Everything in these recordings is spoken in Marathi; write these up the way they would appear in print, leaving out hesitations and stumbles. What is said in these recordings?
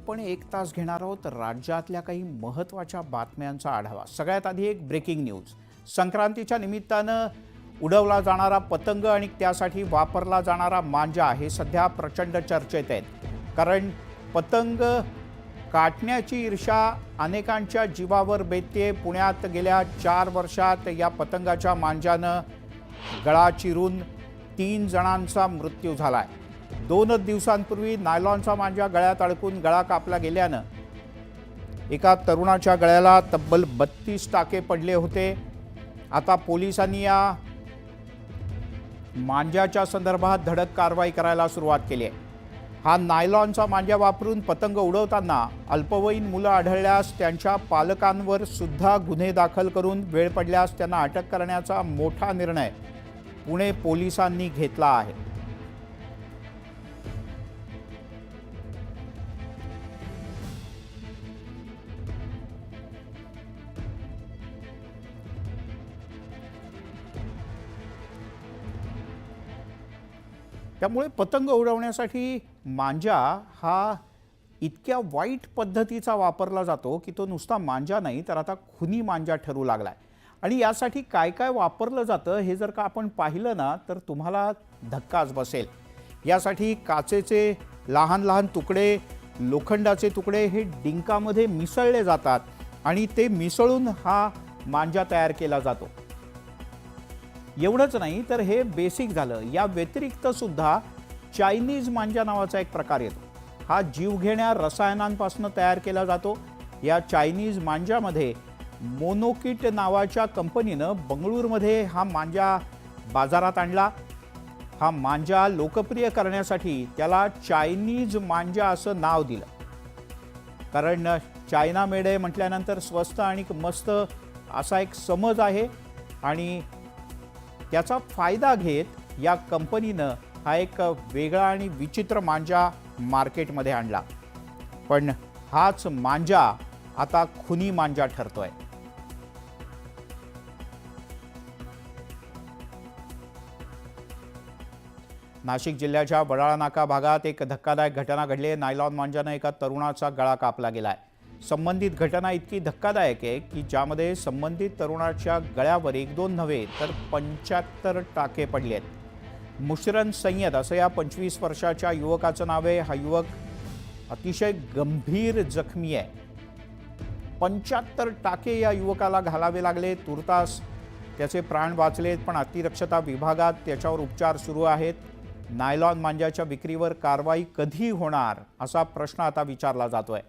आपण 1 तास घेणार आहोत राज्यातल्या काही महत्त्वाच्या बातम्यांचा आढावा। सगळ्यात आधी एक ब्रेकिंग न्यूज। संक्रांतीच्या निमित्तानं उडवला जाणारा पतंग आणि त्यासाठी वापरला जाणारा मांजा हे सध्या प्रचंड चर्चेत आहेत। कारण पतंग काटण्याची ईर्ष्या अनेकांच्या जीवावर बेतते। पुण्यात गेल्या 4 वर्षात या पतंगाच्या मांजानं गळा चिरून 3 जणांचा मृत्यू झालाय। 2 दिवसांपूर्वी नायलॉनचा मांजा गळ्यात अडकून गळा कापला गेल्यानं एका तरुणाच्या गळ्याला तब्बल 32 टाके पडले होते। आता पोलिसांनी या मांजाच्या संदर्भात धडक कारवाई करायला सुरुवात केली आहे। हा नायलॉनचा मांजा वापरून पतंग उडवताना अल्पवयीन मुलं आढळल्यास त्यांच्या पालकांवर सुद्धा गुन्हे दाखल करून वेळ पडल्यास त्यांना अटक करण्याचा मोठा निर्णय पुणे पोलिसांनी घेतला आहे। त्यामुळे पतंग उडवण्यासाठी मांजा हा इतक्या वाईट पद्धतीचा वापरला जातो की तो नुसता मांजा नाही तर आता खुनी मांजा ठरू लागलाय। आणि यासाठी काय काय वापरलं जातं हे जर का आपण पाहिलं ना तर तुम्हाला धक्काच बसेल। यासाठी काचेचे लहान लहान तुकडे, लोखंडाचे तुकडे हे डिंकामध्ये मिसळले जातात आणि ते मिसळून हा मांजा तयार केला जातो। एवढंच नाही तर हे बेसिक झालं। या व्यतिरिक्त सुद्धा चायनीज मांजा नावाचा एक प्रकार येतो। हा जीवघेण्या रसायनांपासून तयार केला जातो। या चायनीज मांजामध्ये मोनोकिट नावाच्या कंपनीनं बंगळूरमध्ये हा मांजा बाजारात आणला। हा मांजा लोकप्रिय करण्यासाठी त्याला चायनीज मांजा असं नाव दिलं। कारण चायना मेड आहे म्हटल्यानंतर स्वस्त आणि मस्त असा एक समज आहे आणि त्याचा फायदा घेत या कंपनीनं हा एक वेगळा आणि विचित्र मांजा मार्केटमध्ये आणला। पण हाच मांजा आता खुनी मांजा ठरतोय। नाशिक जिल्ह्याच्या वडाळा नाका भागात एक धक्कादायक घटना घडली आहे। नायलॉन मांजाने एका तरुणाचा गळा कापला गेलाय। संबंधित घटना इतकी धक्कादायक आहे की ज्यामध्ये संबंधित तरुणाच्या गळ्यावर 1-2 नव्हे तर 75 टाके पडले आहेत। मुशरन सय्यद असं या 25 वर्षाच्या युवकाचं नाव आहे। हा युवक अतिशय गंभीर जखमी आहे। 75 टाके या युवकाला घालावे लागले। तुर्तास त्याचे प्राण वाचलेत पण अतिरक्षता विभागात त्याच्यावर उपचार सुरू आहेत। नायलॉन मांजाच्या विक्रीवर कारवाई कधी होणार असा प्रश्न आता विचारला जातोय।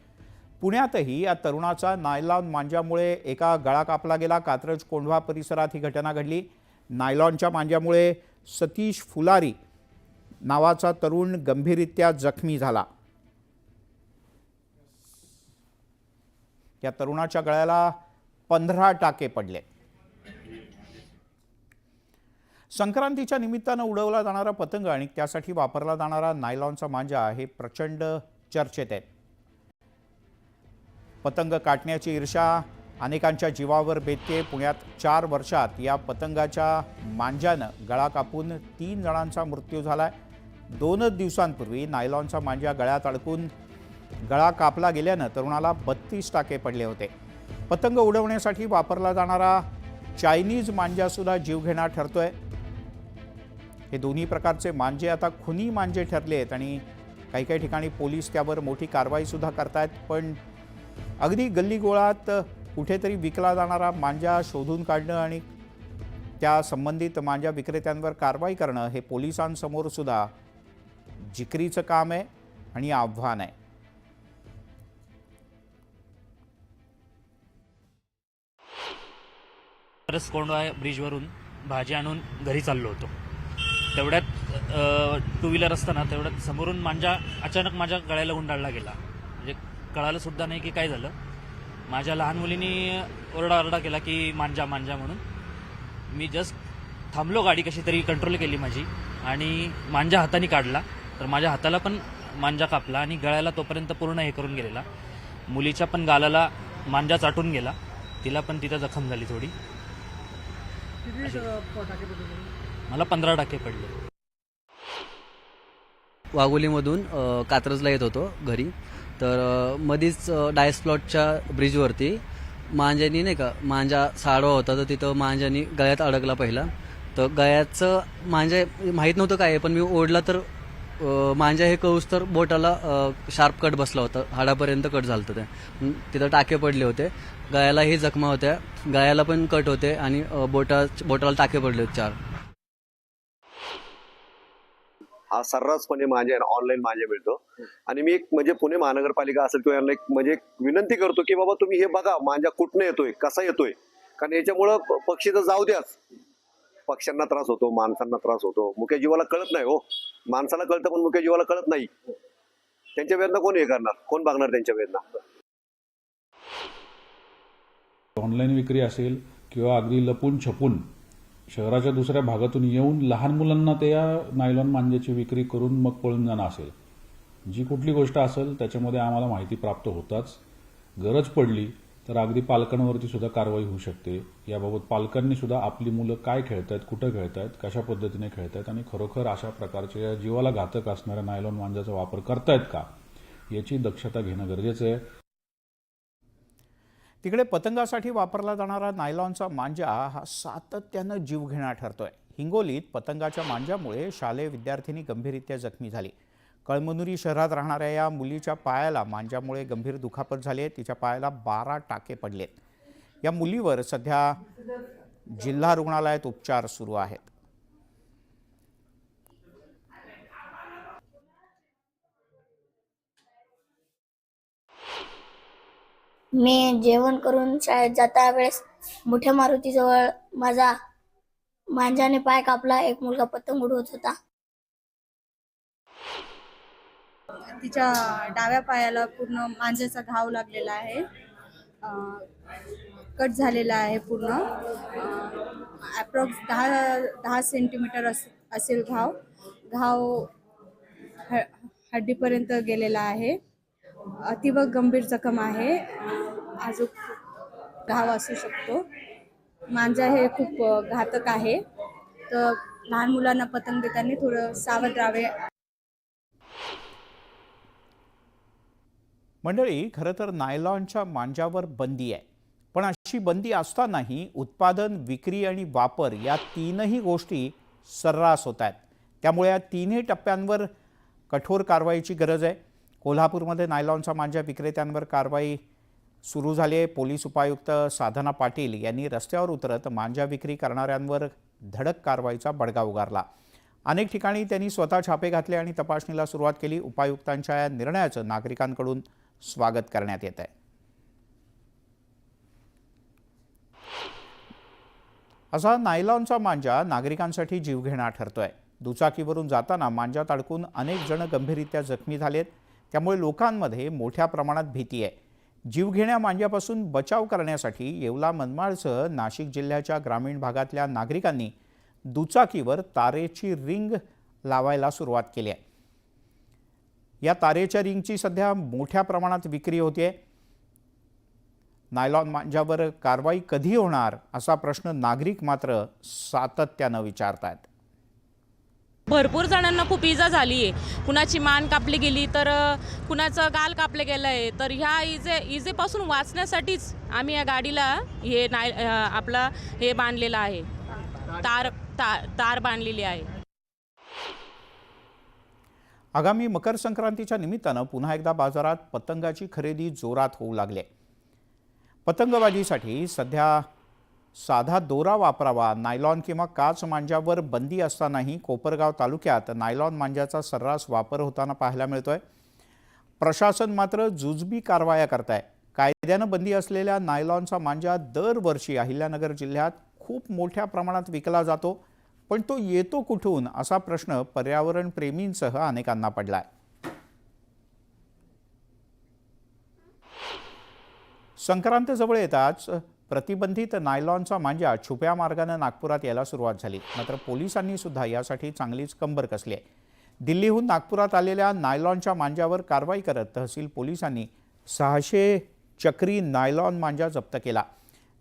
पुण्यातही या तरुणाचा नायलॉन मांजामुळे एका गळा कापला गेला। कात्रज कोंढवा परिसरात ही घटना घडली। नायलॉनच्या मांजामुळे सतीश फुलारी नावाचा तरुण गंभीररित्या जखमी झाला। या तरुणाच्या गळ्याला 15 टाके पडले। संक्रांतीच्या निमित्तानं उडवला जाणारा पतंग आणि त्यासाठी वापरला जाणारा नायलॉनचा मांजा हे प्रचंड चर्चेत आहे। पतंग काटण्याची ईर्ष्या अनेकांच्या जीवावर बेतते। पुण्यात 4 वर्षात या पतंगाच्या मांजानं गळा कापून 3 जणांचा मृत्यू झालाय। 2 दिवसांपूर्वी नायलॉनचा मांजा गळ्यात अडकून गळा कापला गेल्यानं तरुणाला 32 टाके पडले होते। पतंग उडवण्यासाठी वापरला जाणारा चायनीज मांजा सुद्धा जीवघेणा ठरतोय। हे दोन्ही प्रकारचे मांजे आता खुनी मांजे ठरले आहेत आणि काही काही ठिकाणी पोलीस त्यावर मोठी कारवाई सुद्धा करतायत। पण अगदी गल्लीगोळात कुठेतरी विकला जाणारा मांजा शोधून काढणं आणि त्या संबंधित मांजा विक्रेत्यांवर कारवाई करणं हे पोलिसांसमोर सुद्धा जिकरीचं काम आहे आणि आव्हान आहे। कोंढवा ब्रिजवरून भाजी आणून घरी चाललो होतो। तेवढ्यात 2 व्हीलर असताना तेवढ्यात समोरून मांजा अचानक माझ्या गळ्याला गुंडाळला गेला। म्हणजे कळालं सुद्धा नाही की काय झालं। माझ्या लहान मुलीने ओरडाओरडा केला की मांजा मांजा म्हणून। मी जस्ट थांबलो, गाडी कशी तरी कंट्रोल केली माझी आणि मांजा हाताने काढला तर माझ्या हाताला पण मांजा कापला आणि गळ्याला तोपर्यंत पूर्ण हे करून गेलेला। मुलीच्या पण गालाला मांजा चाटून गेला, तिला पण तिथं जखम झाली थोडी। मला 15 टाके पडले। वाघोलीमधून कात्रजला येत होतो घरी, तर मधीच डायस प्लॉटच्या ब्रिजवरती मांजानी नाही का मांजा साडवा होता, तर तिथं मांजानी गळ्यात अडकला पहिला. तर गळ्याचं मांजा माहीत नव्हतं काय आहे, पण मी ओढला तर मांजा हे कळूस तर बोटाला शार्प कट बसला होता, हाडापर्यंत कट झालं होतं ते. तिथं टाके पडले होते, गळ्यालाही जखमा होत्या, गळ्याला पण कट होते आणि बोटाला टाके पडले होते 4. हा सर्रासपणे माझ्या ऑनलाईन माझ्या मिळतो आणि मी एक म्हणजे पुणे महानगरपालिका असेल किंवा यांना एक म्हणजे एक विनंती करतो की बाबा तुम्ही हे बघा माझ्या कुठनं येतोय, कसा येतोय, कारण याच्यामुळं पक्षी तर जाऊ द्याच, पक्ष्यांना त्रास होतो, माणसांना त्रास होतो. मुख्य जीवाला कळत नाही हो, माणसाला कळतं पण मुख्य जीवाला कळत नाही. त्यांच्या वेदना कोण हे करणार, कोण बघणार त्यांच्या वेदना. ऑनलाईन विक्री असेल किंवा अगदी लपून छपून शहराच्या दुसऱ्या भागातून येऊन लहान मुलांना त्या नायलॉन मांजाची विक्री करून मग पळून जाणं असेल, जी कुठली गोष्ट असेल त्याच्यामध्ये आम्हाला माहिती प्राप्त होताच. गरज पडली तर अगदी पालकांवरती सुद्धा कारवाई होऊ शकते. याबाबत पालकांनी सुद्धा आपली मुलं काय खेळतायत, कुठं खेळतायत, कशा पद्धतीने खेळतायत आणि खरोखर अशा प्रकारच्या जीवाला घातक असणाऱ्या नायलॉन मांजाचा वापर करतायत का याची दक्षता घेणं गरजेचं आहे. तिकडे पतंगासाठी वापरला जाणारा नायलॉनचा मांजा हा सातत्यानं जीवघेणा ठरतोय. हिंगोलीत पतंगाच्या मांजामुळे शालेय विद्यार्थिनी गंभीररित्या जखमी झाली. कळमनुरी शहरात राहणाऱ्या या मुलीच्या पायाला मांजामुळे गंभीर दुखापत झाली आहे. तिच्या पायाला 12 टाके पडलेत. या मुलीवर सध्या जिल्हा रुग्णालयात उपचार सुरू आहेत. मी जेवण करून शाळेत जाता वेळेस मोठ्या मारुतीजवळ माझा मांजाने पाय कापला. एक मुलगा पतंग उडवत होता. तिच्या डाव्या पायाला पूर्ण मांजाचा घाव लागलेला आहे, कट झालेला आहे पूर्ण. ॲप्रॉक्स 10 सेंटीमीटर असेल घाव हड्डीपर्यंत गेलेला आहे. अतिव गंभीर जखम आहे, अजून घाव असू शकतो. मांजा हे खूप घातक आहे, तर लहान मुलांना पतंग देताना थोडं सावध राहावे. मंडळी, खरं तर नायलॉनच्या मांजावर बंदी आहे, पण अशी बंदी असतानाही उत्पादन, विक्री आणि वापर या तीनही गोष्टी सर्रास होत आहेत. त्यामुळे या तिन्ही टप्प्यांवर कठोर कारवाईची गरज आहे. कोल्हापूरमध्ये नायलॉनचा मांजा विक्रेत्यांवर कारवाई सुरू झाली आहे. पोलीस उपायुक्त साधना पाटील यांनी रस्त्यावर उतरत मांजा विक्री करणाऱ्यांवर धडक कारवाईचा बडगा उगारला. अनेक ठिकाणी त्यांनी स्वतः छापे घातले आणि तपासणीला सुरुवात केली. उपायुक्तांच्या या निर्णयाचं नागरिकांकडून स्वागत करण्यात येत आहे. असा नायलॉनचा मांजा नागरिकांसाठी जीवघेणा ठरतोय. दुचाकीवरून जाताना मांजात अडकून अनेक जण गंभीररित्या जखमी झालेत. त्यामुळे लोकांमध्ये मोठ्या प्रमाणात भीती आहे. जीवघेण्या मांजापासून बचाव करण्यासाठी येवला, मनमाडसह नाशिक जिल्ह्याच्या ग्रामीण भागातल्या नागरिकांनी दुचाकीवर तारेची रिंग लावायला सुरुवात केली आहे. या तारेच्या रिंगची सध्या मोठ्या प्रमाणात विक्री होते. नायलॉन मांजावर कारवाई कधी होणार असा प्रश्न नागरिक मात्र सातत्यानं विचारतात. भरपूर जणांना खूप इजा झाली आहे. कुणाची मान कापली गेली तर कुणाचं गाल कापलं गेलं आहे. तर ह्या इजेपासून वाचण्यासाठीच आम्ही या गाडीला हे आपला हे बांधलेलं आहे, तार बांधलेली आहे. आगामी मकर संक्रांतीच्या निमित्तानं पुन्हा एकदा बाजारात पतंगाची खरेदी जोरात होऊ लागली. पतंगबाजीसाठी सध्या साधा दोरा वापरावा, नायलॉन किंवा काच मांजावर बंदी असतानाही कोपरगाव तालुक्यात नायलॉन मांजाचा सर्रास वापर होताना पाहायला मिळतोय. प्रशासन मात्र जुजबी कारवाया करताय. कायद्यानं बंदी असलेल्या नायलॉनचा मांजा दरवर्षी अहिल्यानगर जिल्ह्यात खूप मोठ्या प्रमाणात विकला जातो, पण तो येतो कुठून असा प्रश्न पर्यावरण प्रेमींसह अनेकांना पडलाय. संक्रांत जवळ येताच प्रतिबंधित नायलॉनचा मांजा छुप्या मार्गाने नागपुरात यायला सुरुवात झाली. मात्र पोलिसांनी सुद्धा यासाठी चांगलीच कंबर कसली आहे. दिल्लीहून नागपुरात आलेल्या नायलॉनच्या मांजावर कारवाई करत तहसील पोलिसांनी 600 चक्री नायलॉन मांजा जप्त केला,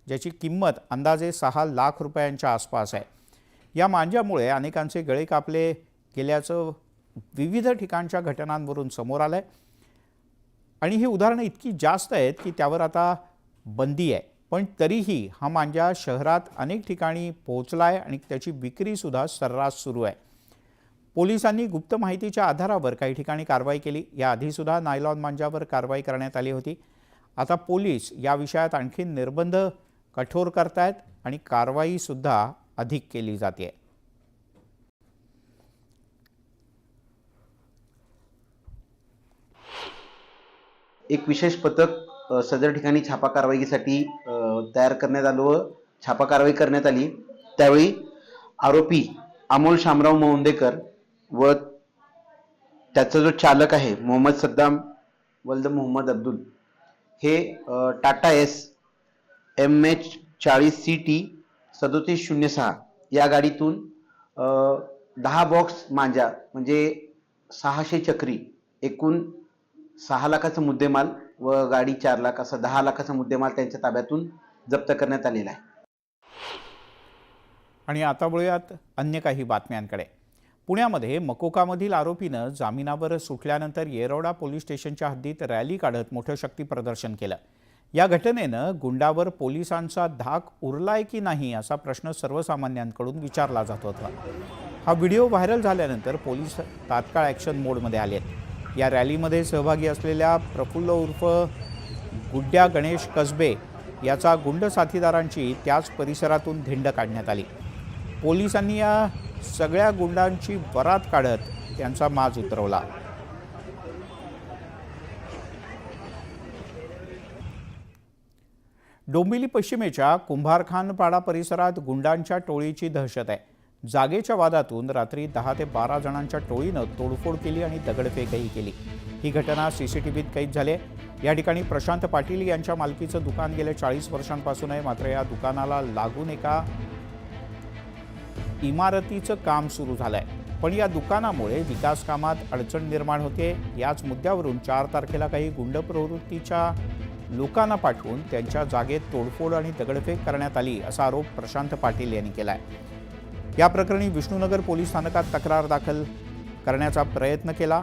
ज्याची किंमत अंदाजे 6 लाख रुपयांच्या आसपास आहे. या मांजामुळे अनेकांचे गळे कापले गेल्याचं विविध ठिकाणच्या घटनांवरून समोर आलंय. आणि ही उदाहरणं इतकी जास्त आहेत की त्यावर आता बंदी आहे, पण तरीही हा मांजा शहरात अनेक ठिकाणी पोहोचला आहे आणि त्याची विक्रीसुद्धा सर्रास सुरू आहे. पोलिसांनी गुप्त माहितीच्या आधारावर काही ठिकाणी कारवाई केली. याआधीसुद्धा नायलॉन मांजावर कारवाई करण्यात आली होती. आता पोलीस या विषयात आणखी निर्बंध कठोर करतायत आणि कारवाईसुद्धा अधिक केली जाते. एक विशेष पथक सदर ठिकाणी छापा कारवाईसाठी तयार करण्यात आलं व छापा कारवाई करण्यात आली. त्यावेळी आरोपी अमोल शामराव मोंदेकर व त्याचा जो चालक आहे मोहम्मद सद्दाम वल्द मोहम्मद अब्दुल हे टाटा MH40CT 3706 या गाडीतून 10 बॉक्स मांजा म्हणजे 600 चक्री एकूण 6 लाखाचा मुद्देमाल व गाडी 4 लाख असा 10 लाखाचा मुद्देमाल त्यांच्या ताब्यातून जप्त करण्यात आलेला आहे. आणि आता वळूयात अन्य काही बातम्यांकडे. पुण्यामध्ये मकोकामधील आरोपीनं जामिनावर सुटल्यानंतर येरवडा पोलीस स्टेशनच्या हद्दीत रॅली काढत मोठं शक्ती प्रदर्शन केलं. या घटनेनं गुंडावर पोलिसांचा धाक उरलाय की नाही असा प्रश्न सर्वसामान्यांकडून विचारला जात होता. हा व्हिडिओ व्हायरल झाल्यानंतर पोलीस तात्काळ ॲक्शन मोडमध्ये आले आहेत. या रॅलीमध्ये सहभागी असलेल्या प्रफुल्ल उर्फ गुड्ड्या गणेश कसबे याचा गुंड साथीदारांची त्याच परिसरातून धिंड काढण्यात आली. पोलिसांनी या सगळ्या गुंडांची वरात काढत त्यांचा माज उतरवला. डोंबिवली पश्चिमेच्या कुंभारखानपाडा परिसरात गुंडांच्या टोळीची दहशत आहे. जागेच्या वादातून रात्री 10 ते 12 जणांच्या टोळीनं तोडफोड केली आणि दगडफेकही केली. ही घटना CCTVत कैद झाली. या ठिकाणी प्रशांत पाटील यांच्या मालकीचं दुकान गेले 40 वर्षांपासून आहे. मात्र या दुकानाला लागून एका इमारतीचं काम सुरू झालंय, पण या दुकानामुळे विकास कामात अडचण निर्माण होते. याच मुद्द्यावरून 4 तारखेला काही गुंड प्रवृत्तीच्या लोकांना पाठवून त्यांच्या जागेत तोडफोड आणि दगडफेक करण्यात आली असा आरोप प्रशांत पाटील यांनी केलाय. या प्रकरणी विष्णुनगर पोलीस स्थानकात तक्रार दाखल करण्याचा प्रयत्न केला.